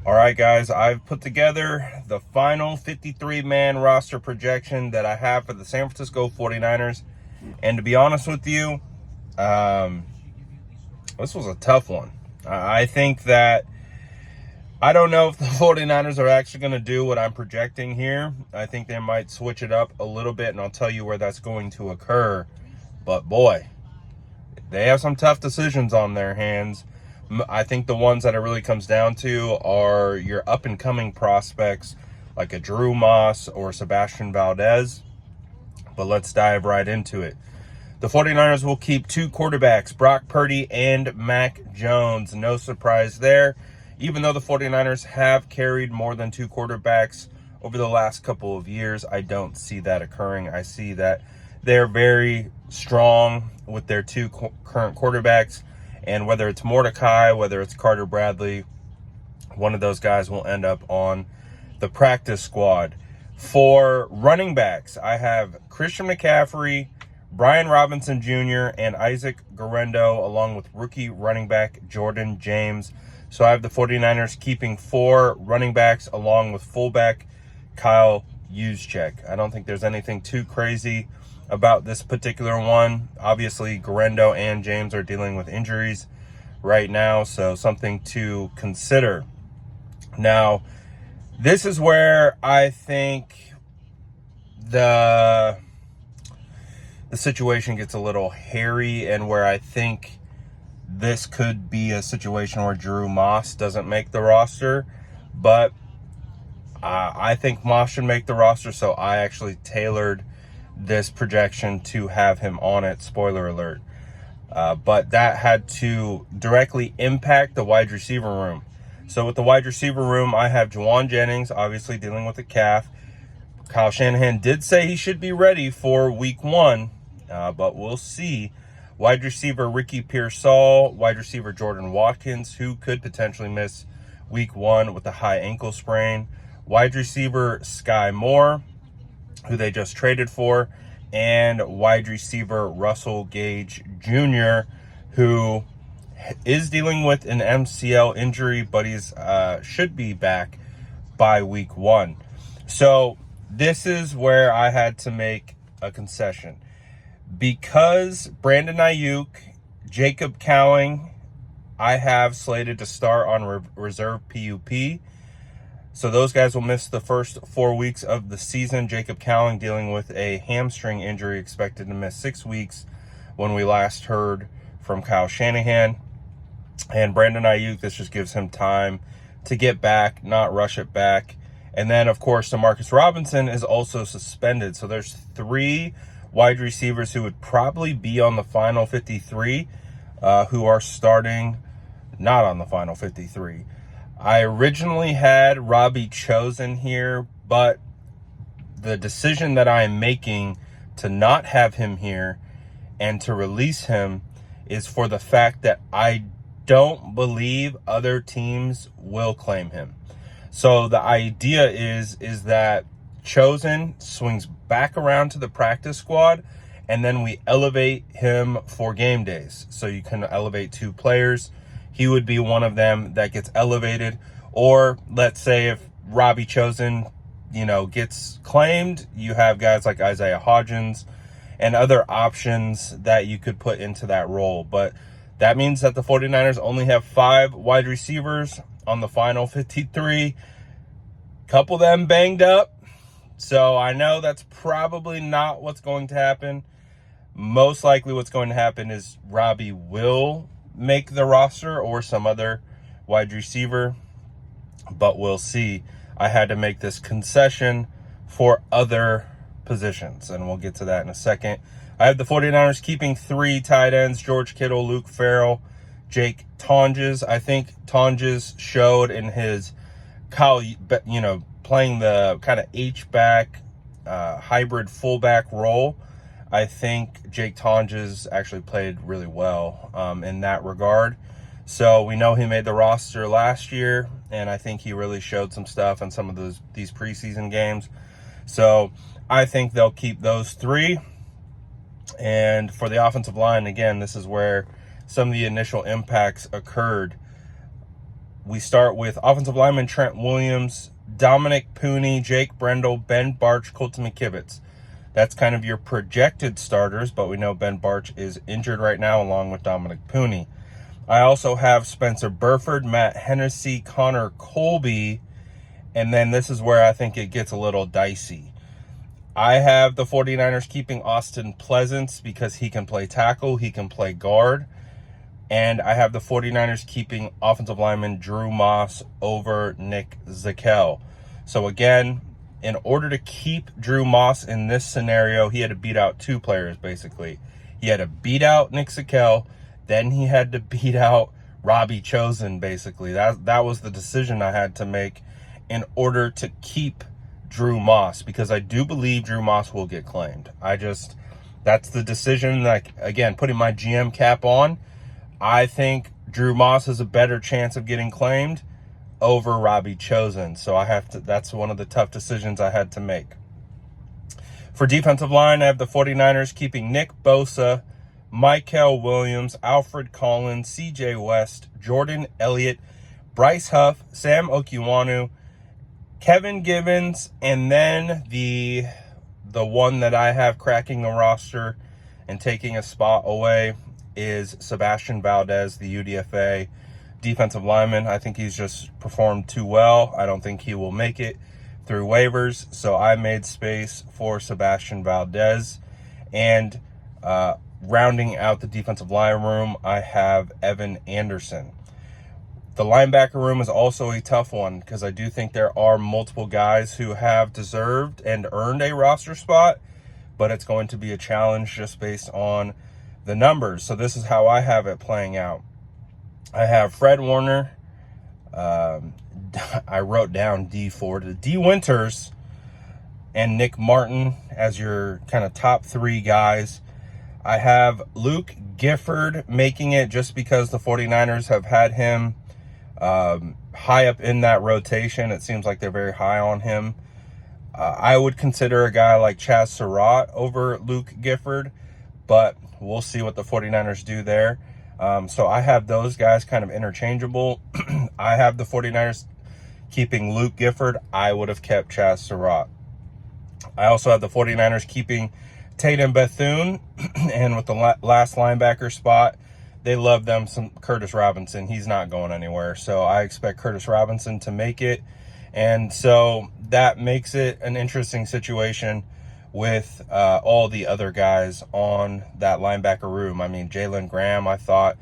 All right, guys, I've put together the final 53-man roster projection that I have for the San Francisco 49ers. And to be honest with you, this was a tough one. I think that I don't know if the 49ers are actually going to do what I'm projecting here. I think they might switch it up a little bit, and I'll tell you where that's going to occur. But boy, they have some tough decisions on their hands. I think the ones that it really comes down to are your up-and-coming prospects like a Drew Moss or Sebastian Valdez. But let's dive right into it. The 49ers will keep two quarterbacks, Brock Purdy and Mac Jones. No surprise there. Even though the 49ers have carried more than two quarterbacks over the last couple of years, I don't see that occurring. I see that they're very strong with their two current quarterbacks. And whether it's Mordecai, whether it's Carter Bradley, one of those guys will end up on the practice squad. For running backs, I have Christian McCaffrey, Brian Robinson Jr., and Isaac Guerrero, along with rookie running back Jordan James. So I have the 49ers keeping four running backs along with fullback Kyle Juszczyk. I don't think there's anything too crazy about this particular one. Obviously, Guerrero and James are dealing with injuries right now, so something to consider. Now, this is where I think the situation gets a little hairy, and where I think this could be a situation where Drew Moss doesn't make the roster, but I think Moss should make the roster, so I actually tailored this projection to have him on it, spoiler alert. But that had to directly impact the wide receiver room. So with the wide receiver room, I have Juwan Jennings, obviously dealing with a calf. Kyle Shanahan did say he should be ready for week one, but we'll see. Wide receiver Ricky Pearsall, wide receiver Jordan Watkins, who could potentially miss week one with a high ankle sprain. Wide receiver Sky Moore, who they just traded for, and wide receiver Russell Gage Jr., who is dealing with an MCL injury, but he's should be back by week one. So this is where I had to make a concession. Because Brandon Ayuk, Jacob Cowing, I have slated to start on reserve PUP. So those guys will miss the first 4 weeks of the season. Jacob Cowing dealing with a hamstring injury, expected to miss 6 weeks when we last heard from Kyle Shanahan. And Brandon Ayuk, this just gives him time to get back, not rush it back. And then, of course, Demarcus Robinson is also suspended. So there's three wide receivers who would probably be on the final 53 who are starting not on the final 53. I originally had Robbie Chosen here, but the decision that I am making to not have him here and to release him is for the fact that I don't believe other teams will claim him. So the idea is that Chosen swings back around to the practice squad, and then we elevate him for game days. So you can elevate two players. He would be one of them that gets elevated. Or let's say if Robbie Chosen, gets claimed, you have guys like Isaiah Hodgins and other options that you could put into that role. But that means that the 49ers only have 5 wide receivers on the final 53. Couple of them banged up. So I know that's probably not what's going to happen. Most likely what's going to happen is Robbie will make the roster or some other wide receiver, but we'll see. I had to make this concession for other positions, and we'll get to that in a second. I have the 49ers keeping 3 tight ends, George Kittle, Luke Farrell, Jake Tonges. I think Tonges showed in his playing the kind of H-back hybrid fullback role. I think Jake Tonges actually played really well in that regard. So we know he made the roster last year, and I think he really showed some stuff in some of these preseason games. So I think they'll keep those 3. And for the offensive line, again, this is where some of the initial impacts occurred. we start with offensive lineman Trent Williams, Dominic Pooney, Jake Brendel, Ben Barch, Colton McKivitz. That's kind of your projected starters, but we know Ben Barch is injured right now along with Dominic Pooney. I also have Spencer Burford, Matt Hennessy, Connor Colby, and then this is where I think it gets a little dicey. I have the 49ers keeping Austin Pleasance because he can play tackle, he can play guard. And I have the 49ers keeping offensive lineman Drew Moss over Nick Zakelj. So again, in order to keep Drew Moss in this scenario, he had to beat out two players, basically. He had to beat out Nick Zakelj, then he had to beat out Robbie Chosen, basically. That was the decision I had to make in order to keep Drew Moss, because I do believe Drew Moss will get claimed. That's the decision. Like, again, putting my GM cap on, I think Drew Moss has a better chance of getting claimed over Robbie Chosen. So that's one of the tough decisions I had to make. For defensive line, I have the 49ers keeping Nick Bosa, Michael Williams, Alfred Collins, CJ West, Jordan Elliott, Bryce Huff, Sam Okwuonu, Kevin Givens, and then the one that I have cracking the roster and taking a spot away is Sebastian Valdez, the UDFA defensive lineman. I think he's just performed too well. I don't think he will make it through waivers, so I made space for Sebastian Valdez. And rounding out the defensive line room, I have Evan Anderson. The linebacker room is also a tough one because I do think there are multiple guys who have deserved and earned a roster spot, but it's going to be a challenge just based on the numbers. So this is how I have it playing out. I have Fred Warner. I wrote down D Winters and Nick Martin as your kind of top three guys. I have Luke Gifford making it just because the 49ers have had him high up in that rotation. It seems like they're very high on him. I would consider a guy like Chaz Surratt over Luke Gifford, but we'll see what the 49ers do there. So I have those guys kind of interchangeable. I have the 49ers keeping Luke Gifford. I would have kept Chaz Surratt. I also have the 49ers keeping Tatum Bethune. And with the last linebacker spot, they love them some Curtis Robinson. He's not going anywhere. So I expect Curtis Robinson to make it. And so that makes it an interesting situation with all the other guys on that linebacker room. I mean, Jalen Graham, I thought,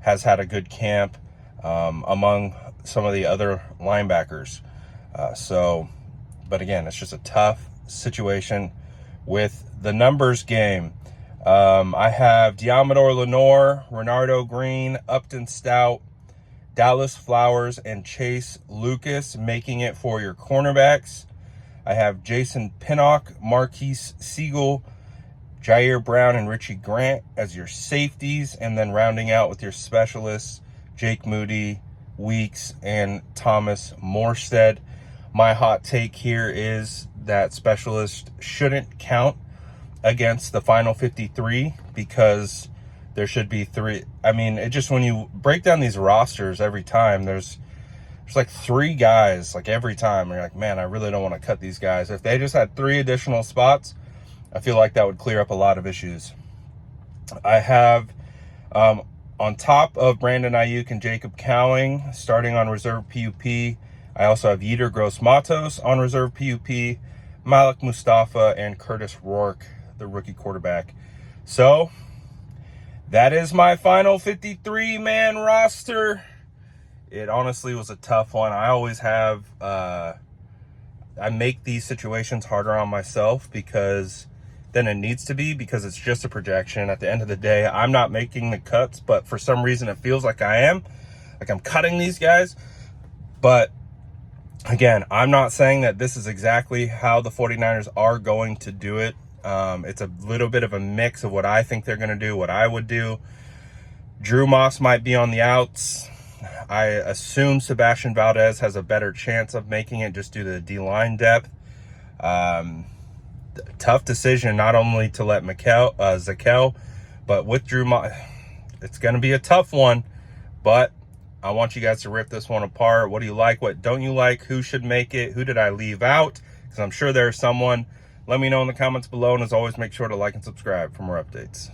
has had a good camp among some of the other linebackers. But again, it's just a tough situation with the numbers game. I have Diamador Lenore, Renardo Green, Upton Stout, Dallas Flowers, and Chase Lucas making it for your cornerbacks. I have Jason Pinnock, Marquise Siegel, Jair Brown, and Richie Grant as your safeties, and then rounding out with your specialists, Jake Moody, Weeks, and Thomas Morstead. My hot take here is that specialist shouldn't count against the final 53 because there should be three. I mean, it just, when you break down these rosters every time, there's like three guys, like every time. You're like, man, I really don't want to cut these guys. If they just had three additional spots, I feel like that would clear up a lot of issues. I have, on top of Brandon Ayuk and Jacob Cowing, starting on reserve PUP, I also have Yetur Gross-Matos on reserve PUP, Malik Mustafa, and Curtis Rourke, the rookie quarterback. So that is my final 53-man roster. It honestly was a tough one. I always have, I make these situations harder on myself than it needs to be, because it's just a projection. At the end of the day, I'm not making the cuts, but for some reason it feels like I am. Like I'm cutting these guys. But again, I'm not saying that this is exactly how the 49ers are going to do it. It's a little bit of a mix of what I think they're going to do, what I would do. Drew Moss might be on the outs. I assume Sebastian Valdez has a better chance of making it just due to the D-line depth. Tough decision not only to let Zakelj, but with Drew Moss. It's going to be a tough one, but I want you guys to rip this one apart. What do you like? What don't you like? Who should make it? Who did I leave out? Because I'm sure there's someone. Let me know in the comments below. And as always, make sure to like and subscribe for more updates.